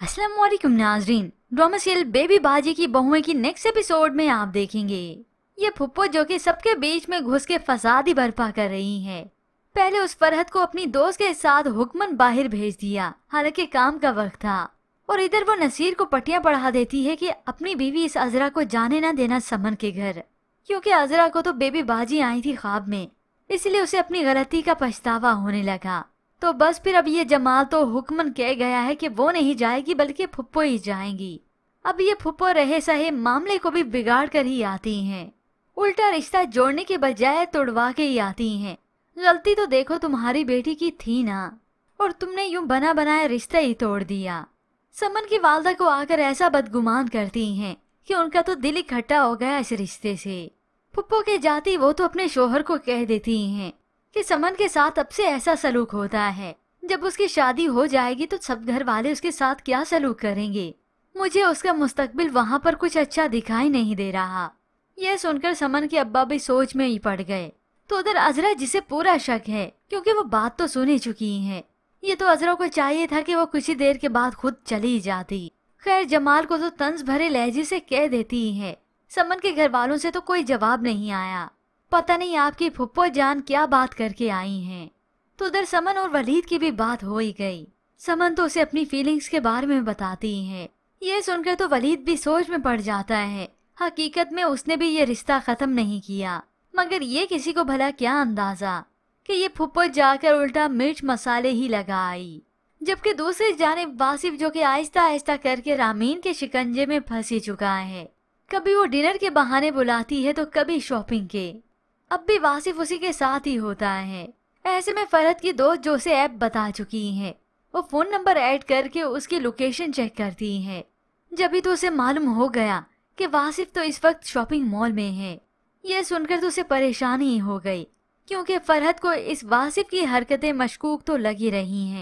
अस्सलाम वालेकुम नाजरीन, ड्रामा सीरियल बेबी बाजी की बहुएं की नेक्स्ट एपिसोड में आप देखेंगे ये फुप्पो जो कि सबके बीच में घुस के फसाद ही बर्पा कर रही है। पहले उस फरहत को अपनी दोस्त के साथ हुक्मन बाहर भेज दिया, हालांकि काम का वक्त था, और इधर वो नसीर को पट्टियां पढ़ा देती है कि अपनी बीवी इस अजरा को जाने ना देना समन के घर, क्योंकि अजरा को तो बेबी बाजी आई थी ख्वाब में, इसलिए उसे अपनी गलती का पछतावा होने लगा। तो बस फिर अब ये जमाल तो हुक्मन कह गया है कि वो नहीं जाएगी बल्कि फुप्पो ही जाएंगी। अब ये फुप्पो रहे सहे मामले को भी बिगाड़ कर ही आती हैं, उल्टा रिश्ता जोड़ने के बजाय तोड़वा के ही आती हैं। गलती तो देखो तुम्हारी बेटी की थी ना, और तुमने यूं बना बनाया रिश्ता ही तोड़ दिया। समन की वालदा को आकर ऐसा बदगुमान करती हैं कि उनका तो दिल इकट्ठा हो गया इस रिश्ते से। फुप्पो के जाती वो तो अपने शोहर को कह देती हैं कि समन के साथ अब से ऐसा सलूक होता है, जब उसकी शादी हो जाएगी तो सब घर वाले उसके साथ क्या सलूक करेंगे। मुझे उसका मुस्तकबिल वहाँ पर कुछ अच्छा दिखाई नहीं दे रहा। यह सुनकर समन के अब्बा भी सोच में ही पड़ गए। तो उधर अजरा जिसे पूरा शक है, क्योंकि वो बात तो सुनी चुकी है, ये तो अजरा को चाहिए था कि वो कुछ ही देर के बाद खुद चली जाती। खैर जमाल को तो तंज भरे लहजे से कह देती है। समन के घर वालों से तो कोई जवाब नहीं आया, पता नहीं आपकी फुप्पो जान क्या बात करके आई हैं। तो उधर समन और वलीद की भी बात हो ही गई। समन तो उसे अपनी फीलिंग्स के बारे में बताती है। ये सुनकर तो वलीद भी सोच में पड़ जाता है। हकीकत में उसने भी ये रिश्ता खत्म नहीं किया, मगर ये किसी को भला क्या अंदाजा कि ये फुप्पो जाकर उल्टा मिर्च मसाले ही लगा आई। जबकि दूसरी जानिब वासिफ जो कि आहिस्ता आहिस्ता करके रामीन के शिकंजे में फंस ही चुका है। कभी वो डिनर के बहाने बुलाती है तो कभी शॉपिंग के। अब भी वासिफ उसी के साथ ही होता है। ऐसे में फरहत की दोस्त जो उसे ऐप बता चुकी है, वो फोन नंबर ऐड करके उसकी लोकेशन चेक करती है। जब भी तो उसे मालूम हो गया कि वासिफ तो इस वक्त शॉपिंग मॉल में है। यह सुनकर तो उसे परेशानी हो गई, क्योंकि फरहत को इस वासिफ की हरकतें मशकूक तो लगी रही हैं।